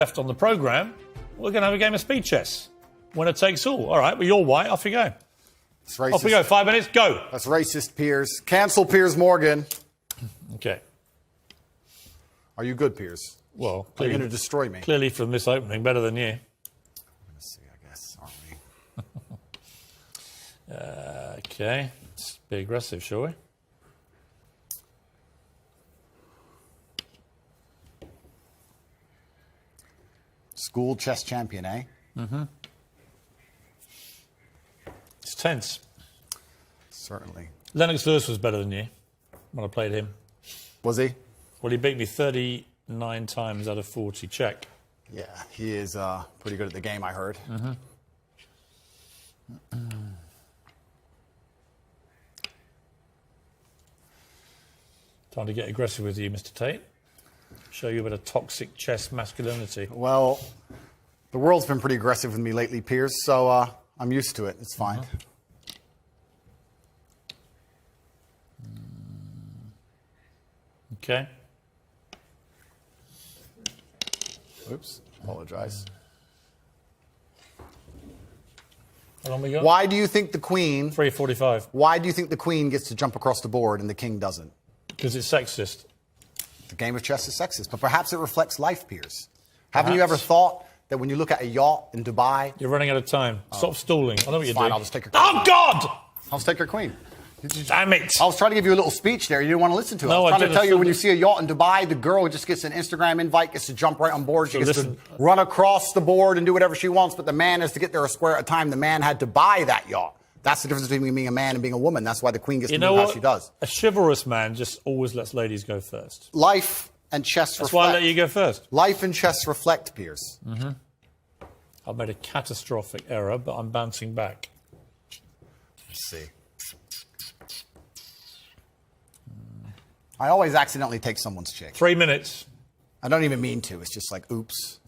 left on the programme, we're going to have a game of speed chess. Winner takes all. All right, well, you're white. Off you go. It's racist. Off we go. 5 minutes. Go. That's racist, Piers. Cancel Piers Morgan. Okay. Are you good, Piers? Well, are you going to destroy me? Clearly from this opening, better than you. Let's see, I guess, aren't we? Okay. Let's be aggressive, shall we? School chess champion, eh? Mm-hmm. It's tense. Certainly. Lennox Lewis was better than you when I played him. Was he? Well, he beat me 39 times out of 40. Check. Yeah, he is pretty good at the game, I heard. Mm-hmm. Time to get aggressive with you, Mr. Tate. Show you a bit of toxic chess masculinity. Well, the world's been pretty aggressive with me lately, Piers, so I'm used to it. It's fine. Okay. Oops, apologize. How long we got? Why do you think the Queen... 3:45. Why do you think the Queen gets to jump across the board and the King doesn't? Because it's sexist. The game of chess is sexist, but perhaps it reflects life, Piers. Haven't you ever thought that when you look at a yacht in Dubai... You're running out of time. Stop stalling. I know what you're doing. I'll just take your queen. Oh, God! I'll just take your queen. Damn it. I was trying to give you a little speech there. You didn't want to listen to it. No, I was trying to didn't. tell you when you see a yacht in Dubai, the girl just gets an Instagram invite, gets to jump right on board. She gets to run across the board and do whatever she wants, but the man has to get there a square at a time. The man had to buy that yacht. That's the difference between being a man and being a woman. That's why the Queen gets to move how she does. A chivalrous man just always lets ladies go first. Life and chess reflect. That's why I let you go first. Life and chess reflect, Piers. Mm-hmm. I've made a catastrophic error, but I'm bouncing back. Let's see. I always accidentally take someone's chick. 3 minutes. I don't even mean to. It's just like, oops.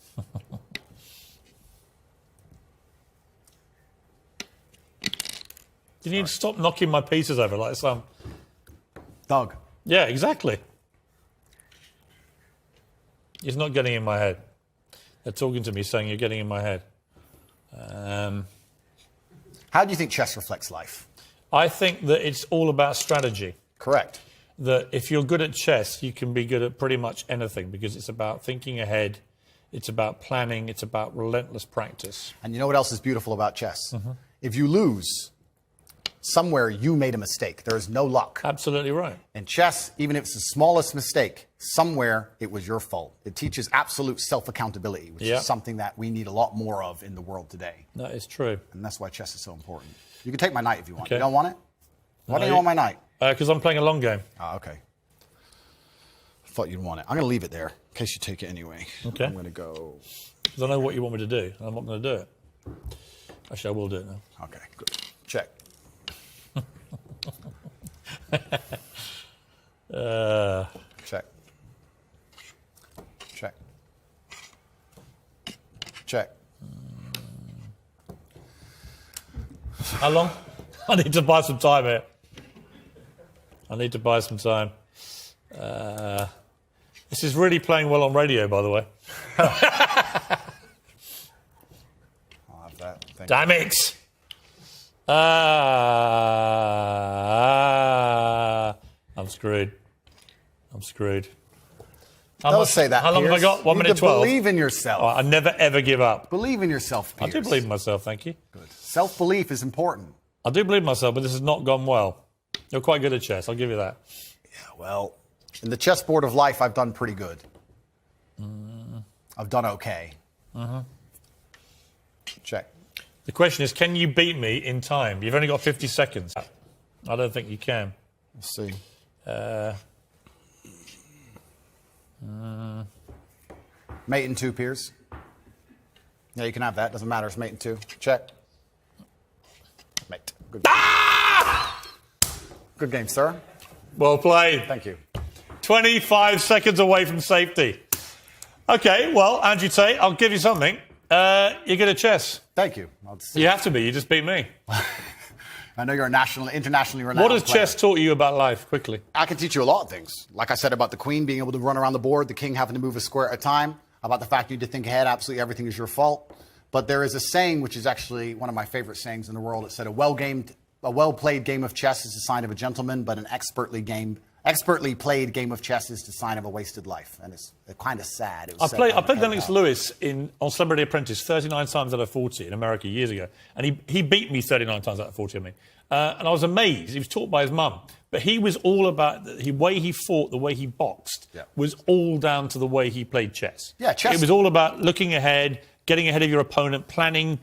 You need to stop knocking my pieces over like some... Doug. Yeah, exactly. He's not getting in my head. They're talking to me saying you're getting in my head. How do you think chess reflects life? I think that it's all about strategy. Correct. That if you're good at chess, you can be good at pretty much anything because it's about thinking ahead, it's about planning, it's about relentless practice. And you know what else is beautiful about chess? If you lose, somewhere you made a mistake. There is no luck. Absolutely right. In chess, even if it's the smallest mistake, somewhere it was your fault. It teaches absolute self-accountability, which is something that we need a lot more of in the world today. That is true. And that's why chess is so important. You can take my knight if you want. Okay. You don't want it? Why don't you want my knight? Because I'm playing a long game. Oh, okay. I thought you'd want it. I'm going to leave it there in case you take it anyway. Okay. I'm going to go... Because I know what you want me to do, and I'm not going to do it. Actually, I will do it now. Okay, good. Check. Check. Check. Check. How long? I need to buy some time here. I need to buy some time. This is really playing well on radio, by the way. I'll have that. Thank Damn you. it! I'm screwed. I'm screwed. Don't say that, How long have I Piers. got? 1 You minute need to 12. Believe in yourself. Oh, I never, ever give up. Believe in yourself, I Piers. do believe in myself, thank you. Good. Self-belief is important. I do believe in myself, but this has not gone well. You're quite good at chess, I'll give you that. Yeah, well, in the chessboard of life, I've done pretty good. I've done okay. Check. The question is, can you beat me in time? You've only got 50 seconds. I don't think you can. Let's see. Mate in 2, Piers. Yeah, you can have that. Doesn't matter. It's mate in 2. Check. Mate. Good. Good game, sir. Well played. Thank you. 25 seconds away from safety. Okay, well, Andrew Tate, I'll give you something. You're good at chess. Thank you. You have to be. You just beat me. I know you're a internationally renowned What has player. chess taught you about life, quickly? I can teach you a lot of things. Like I said about the Queen being able to run around the board, the King having to move a square at a time. about the fact you need to think ahead. Absolutely everything is your fault. But there is a saying, which is actually one of my favorite sayings in the world. It said, a well-played game of chess is a sign of a gentleman, but an expertly played game of chess is the sign of a wasted life. And it's kind of sad. It was I played Lennox Lewis on Celebrity Apprentice 39 times out of 40 in America years ago. And he beat me 39 times out of 40, I mean. And I was amazed. He was taught by his mum. But he was all about the way he fought, the way he boxed, was all down to the way he played chess. Yeah, chess. It was all about looking ahead, getting ahead of your opponent, planning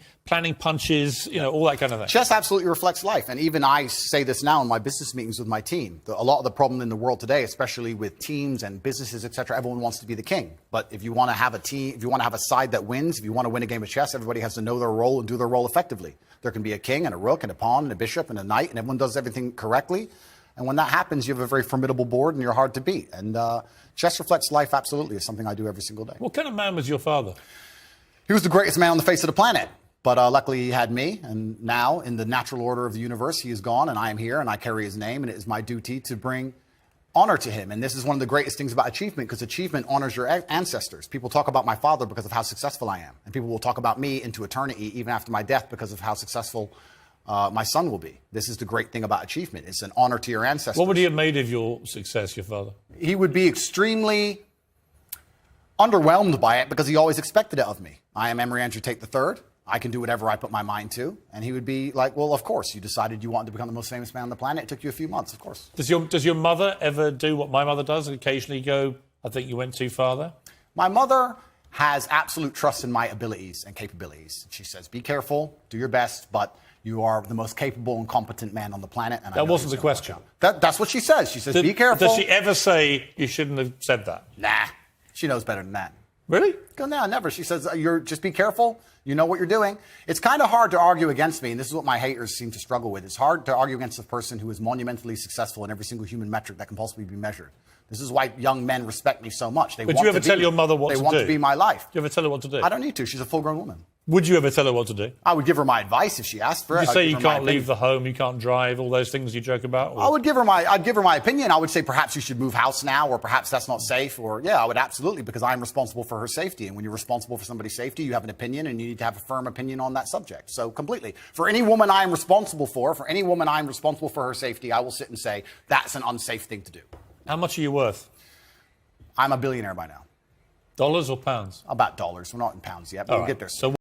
punches, all that kind of thing. Chess absolutely reflects life. And even I say this now in my business meetings with my team. A lot of the problem in the world today, especially with teams and businesses, et cetera, everyone wants to be the king. But if you want to have a team, if you want to have a side that wins, if you want to win a game of chess, everybody has to know their role and do their role effectively. There can be a king and a rook and a pawn and a bishop and a knight, and everyone does everything correctly. And when that happens, you have a very formidable board and you're hard to beat. And chess reflects life absolutely. It's something I do every single day. What kind of man was your father? He was the greatest man on the face of the planet. But luckily he had me, and now in the natural order of the universe, he is gone, and I am here, and I carry his name, and it is my duty to bring honor to him. And this is one of the greatest things about achievement, because achievement honors your ancestors. People talk about my father because of how successful I am, and people will talk about me into eternity, even after my death, because of how successful my son will be. This is the great thing about achievement. It's an honor to your ancestors. What would he have made of your success, your father? He would be extremely underwhelmed by it because he always expected it of me. I am Emory Andrew Tate III. I can do whatever I put my mind to. And he would be like, well, of course, you decided you wanted to become the most famous man on the planet. It took you a few months, of course. Does your mother ever do what my mother does and occasionally go, I think you went too far there? My mother has absolute trust in my abilities and capabilities. She says, be careful, do your best, but you are the most capable and competent man on the planet. And that wasn't the question. That's what she says. She says, be careful. Does she ever say you shouldn't have said that? Nah, she knows better than that. Really? No, never. She says, just be careful. You know what you're doing. It's kind of hard to argue against me, and this is what my haters seem to struggle with. It's hard to argue against a person who is monumentally successful in every single human metric that can possibly be measured. This is why young men respect me so much. But do you ever tell your mother what to do? They want to be my life. Do you ever tell her what to do? I don't need to. She's a full-grown woman. Would you ever tell her what to do? I would give her my advice if she asked for it. You say you can't leave the home, you can't drive, all those things you joke about? Or? I'd give her my opinion. I would say perhaps you should move house now, or perhaps that's not safe, or yeah, I would absolutely, because I'm responsible for her safety. And when you're responsible for somebody's safety, you have an opinion, and you need to have a firm opinion on that subject. So completely. For any woman I'm responsible for her safety, I will sit and say, that's an unsafe thing to do. How much are you worth? I'm a billionaire by now. Dollars or pounds? About dollars. We're not in pounds yet, but we'll get there. So